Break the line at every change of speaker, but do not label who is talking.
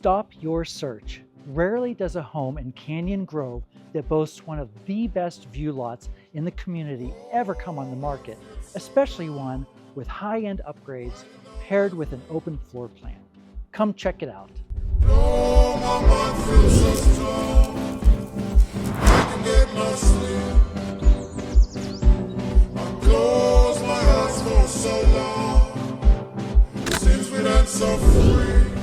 Stop your search. Rarely does a home in Canyon Grove that boasts one of the best view lots in the community ever come on the market, especially one with high-end upgrades paired with an open floor plan. Come check it out.
No, my mind feels so strong. I can get no sleep. I close my eyes for so long. Since we done so free.